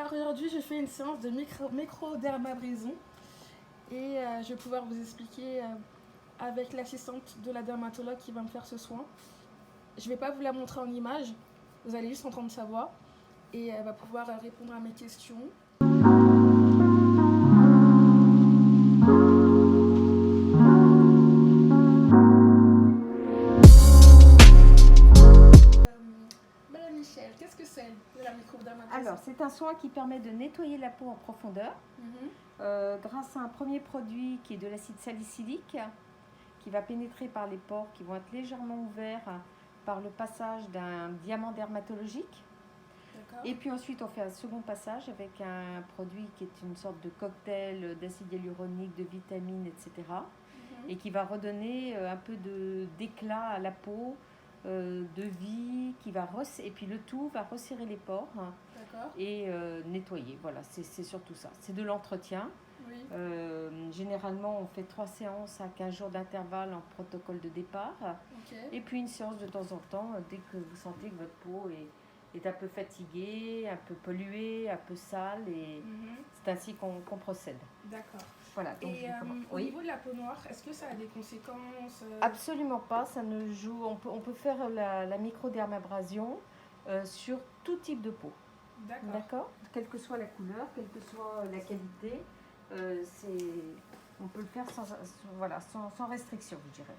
Alors aujourd'hui, je fais une séance de microdermabrasion et je vais pouvoir vous expliquer avec l'assistante de la dermatologue qui va me faire ce soin. Je ne vais pas vous la montrer en image, vous allez juste entendre sa voix et elle va pouvoir répondre à mes questions. Madame Michel, qu'est-ce que c'est de la microdermabrasion? Alors, c'est un soin qui permet de nettoyer la peau en profondeur grâce à un premier produit qui est de l'acide salicylique qui va pénétrer par les pores qui vont être légèrement ouverts par le passage d'un diamant dermatologique. Et puis ensuite, on fait un second passage avec un produit qui est une sorte de cocktail d'acide hyaluronique, de vitamines, etc. Et qui va redonner un peu d'éclat à la peau, de vie, et puis le tout va resserrer les pores et nettoyer. Voilà, c'est surtout ça. C'est de l'entretien. Oui. Généralement, on fait 3 séances à 15 jours d'intervalle en protocole de départ. Et puis une séance de temps en temps, dès que vous sentez que votre peau est un peu fatiguée, un peu polluée, un peu sale. Et c'est ainsi qu'on procède. D'accord. Voilà, donc et au niveau de la peau noire, est-ce que ça a des conséquences Absolument pas, ça ne joue. On peut faire la microdermabrasion sur tout type de peau. D'accord. Quelle que soit la couleur, quelle que soit la qualité, on peut le faire sans restriction, je dirais.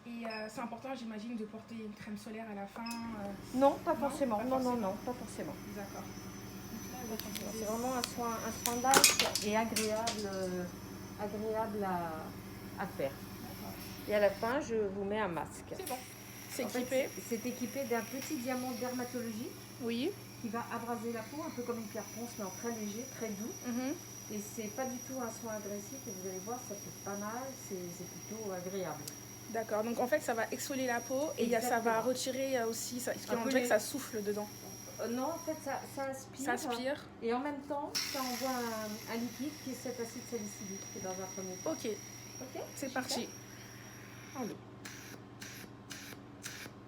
Et c'est important, j'imagine, de porter une crème solaire à la fin Non, pas forcément. Non, pas forcément. D'accord. C'est vraiment un soin light et agréable à faire. Et à la fin, je vous mets un masque. C'est bon. C'est équipé. C'est équipé d'un petit diamant dermatologique. Oui. Qui va abraser la peau, un peu comme une pierre ponce, mais en très léger, très doux. Et c'est pas du tout un soin agressif. Et vous allez voir, ça fait pas mal. C'est plutôt agréable. D'accord. Donc en fait, ça va exfolier la peau et ça va retirer aussi. On dirait que ça souffle dedans. Non, en fait, ça aspire. Ça aspire. Et en même temps, ça envoie un liquide qui est cet acide salicylique qui est dans un premier temps. Ok. C'est parti. Allez.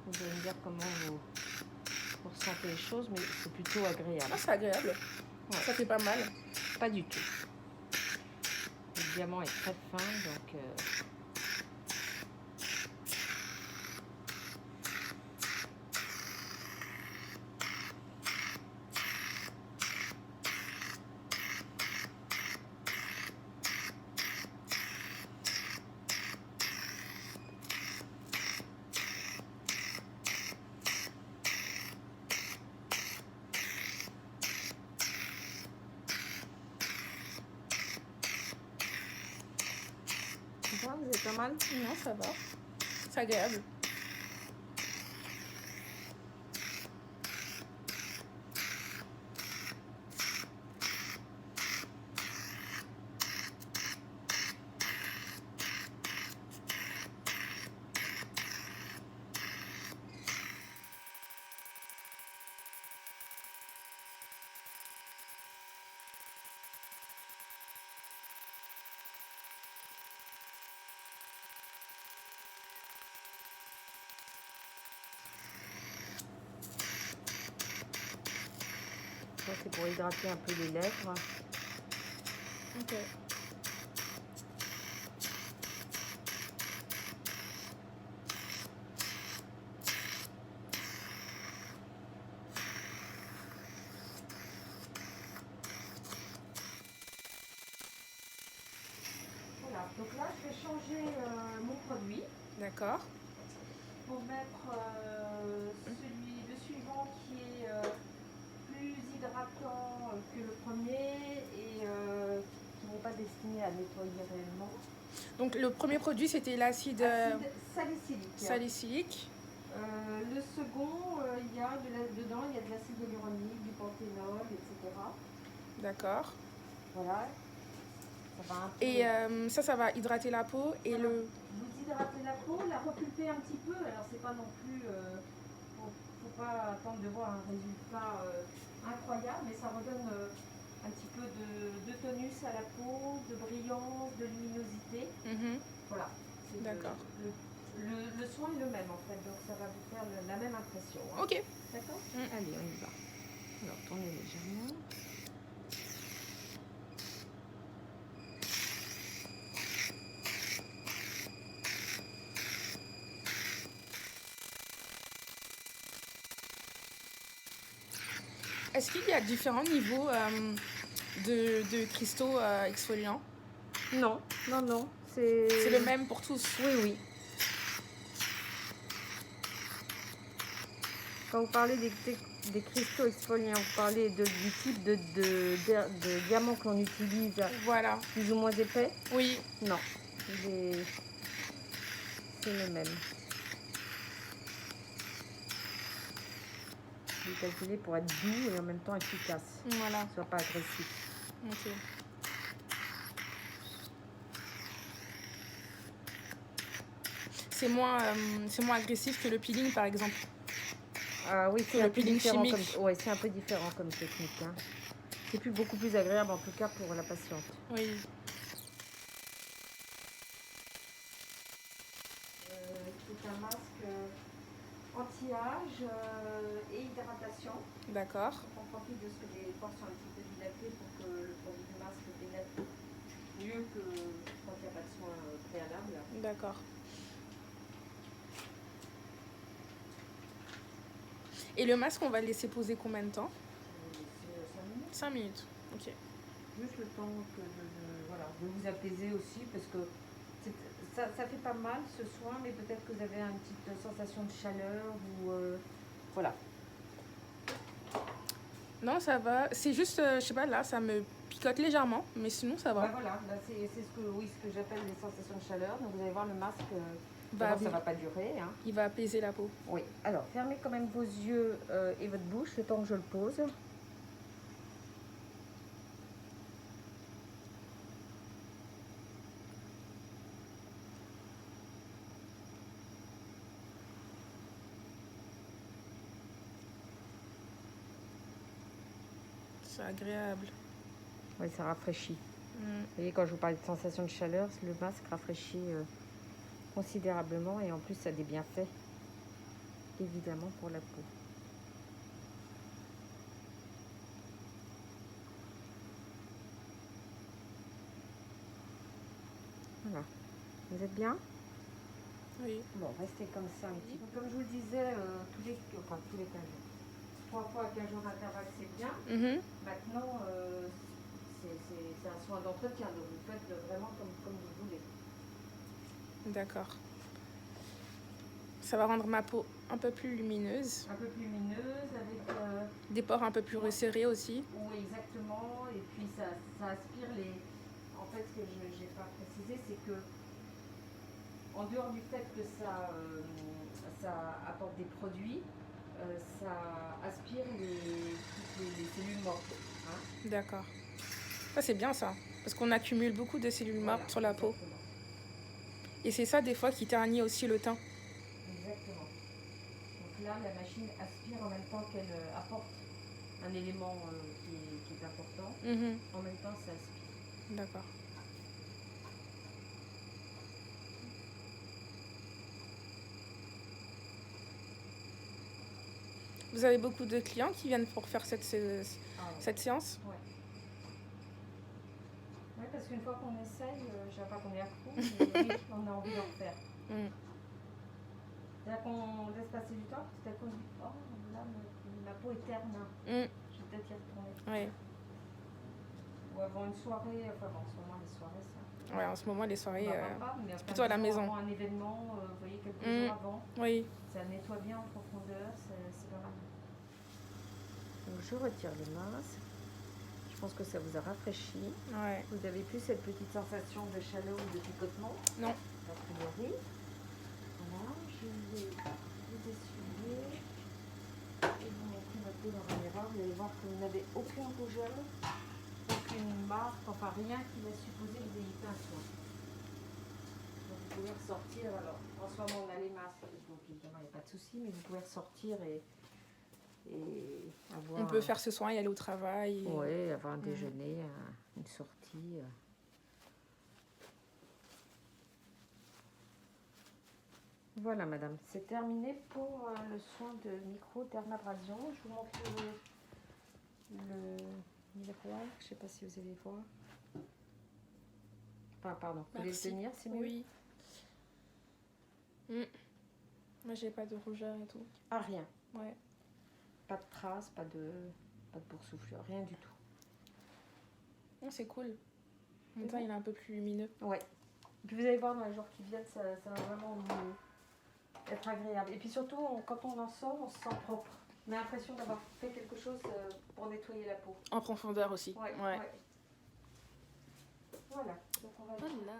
Vous allez me dire comment vous ressentez les choses, mais c'est plutôt agréable. Ah, c'est agréable. Ouais. Ça fait pas mal. Pas du tout. Le diamant est très fin, donc... Vous êtes pas mal? Non, ça va. C'est agréable. Ça, c'est pour hydrater un peu les lèvres. Ok. Voilà, donc là, je vais changer mon produit. D'accord. Pour mettre le suivant qui est plus hydratant que le premier et qui n'est pas destiné à nettoyer réellement. Donc le premier produit, c'était l'acide salicylique. Le second, dedans, il y a de l'acide hyaluronique, du panthénol, etc. D'accord. Voilà. Ça va un peu... Et ça va hydrater la peau et voilà. Vous hydratez la peau, la repulpez un petit peu. Alors c'est pas non plus... faut pas attendre de voir un résultat incroyable, mais ça redonne un petit peu de tonus à la peau, de brillance, de luminosité. Voilà. D'accord. Le soin est le même en fait, donc ça va vous faire la même impression. Ok. D'accord. Allez, on y va. Alors, tournez légèrement. Est-ce qu'il y a différents niveaux de cristaux exfoliants? Non, non, non. C'est le même pour tous? Oui, oui. Quand vous parlez des cristaux exfoliants, vous parlez du type de diamant que l'on utilise, Voilà. plus ou moins épais? Oui. Non, c'est le même. Il est calculé pour être doux et en même temps efficace. Voilà. Ne soit pas agressif. Ok. C'est moins agressif que le peeling, par exemple. Ah oui, c'est Le un peu peeling différent. chimique. Ouais, c'est un peu différent comme technique. Hein. C'est beaucoup plus agréable en tout cas pour la patiente. Oui. C'est un masque anti-âge et hydratation. D'accord. On profite de ce que les pores sont un petit peu dilatés pour que le produit du masque pénètre mieux que quand il n'y a pas de soin préalable. D'accord. Et le masque, on va le laisser poser combien de temps? 5 minutes. 5 minutes, ok. Juste le temps de vous apaiser aussi, parce que ça fait pas mal ce soin, mais peut-être que vous avez une petite sensation de chaleur ou voilà. Non, ça va. C'est juste, je sais pas, là, ça me picote légèrement, mais sinon, ça va. Bah voilà, là, c'est ce que j'appelle les sensations de chaleur. Donc vous allez voir le masque, Ça va pas durer. Hein. Il va apaiser la peau. Oui, alors fermez quand même vos yeux et votre bouche le temps que je le pose. C'est agréable. Oui, ça rafraîchit. Vous voyez, quand je vous parlais de sensation de chaleur, le masque rafraîchit considérablement et en plus ça a des bienfaits, évidemment, pour la peau. Voilà. Vous êtes bien? Oui. Bon, restez comme ça un petit peu. Comme je vous le disais, tous les 15 jours. 3 fois à 15 jours d'intervalle, c'est bien. Maintenant, c'est un soin d'entretien, donc vous faites vraiment comme vous voulez. D'accord. Ça va rendre ma peau un peu plus lumineuse. Un peu plus lumineuse, avec... des pores un peu plus resserrés aussi. Oui, exactement. Et puis ça aspire les... En fait, ce que je n'ai pas précisé, c'est que en dehors du fait que ça apporte des produits, ça aspire toutes les cellules mortes. Hein. D'accord. Ça, c'est bien ça. Parce qu'on accumule beaucoup de cellules mortes sur la peau. Et c'est ça, des fois, qui ternit aussi le teint. Exactement. Donc là, la machine aspire en même temps qu'elle apporte un élément qui est important. En même temps, ça aspire. D'accord. Vous avez beaucoup de clients qui viennent pour faire cette séance? Oui. Oui, parce qu'une fois qu'on essaye, je ne sais pas qu'on est accro, mais oui, on a envie d'en refaire. C'est-à-dire qu'on laisse passer du temps, tout à coup on dit « Oh, là, ma peau est terne, je vais peut-être y retourner. » Oui. Ou avant une soirée, enfin bon, en ce moment les soirées, ça... Ouais, en ce moment les soirées, c'est plutôt à la maison. Avant un événement, vous voyez, quelques jours avant, oui. Ça nettoie bien en profondeur, c'est pas mal. Donc je retire le masque. Je pense que ça vous a rafraîchi. Ouais. Vous n'avez plus cette petite sensation de chaleur ou de picotement? Non. A priori. Voilà, je vais vous essuyer et vous montrer votre peau dans un miroir. Vous allez voir que vous n'avez aucune rougeur, aucune marque, enfin rien qui va supposer que vous ayez fait un soin. Donc vous pouvez ressortir, alors en ce moment on a les masques, donc évidemment il n'y a pas de souci, mais vous pouvez ressortir et avoir... On peut faire ce soin et aller au travail. Oui, avoir un déjeuner, une sortie. Voilà madame, c'est terminé pour le soin de microdermabrasion. Je vous montre le miroir, je ne sais pas si vous allez voir. Enfin, pardon, vous voulez le tenir, c'est mieux? Oui. Moi j'ai pas de rougeur et tout. Ah, rien? Ouais. Pas de traces, pas de... Pas de boursouflure, rien du tout. Oh, c'est cool. En même temps, il est un peu plus lumineux. Ouais. Et puis vous allez voir dans les jours qui viennent, ça va vraiment être agréable. Et puis surtout, quand on en sort, on se sent propre. On a l'impression d'avoir fait quelque chose pour nettoyer la peau. En profondeur aussi. Ouais. Ouais. Voilà. Donc on va Voilà.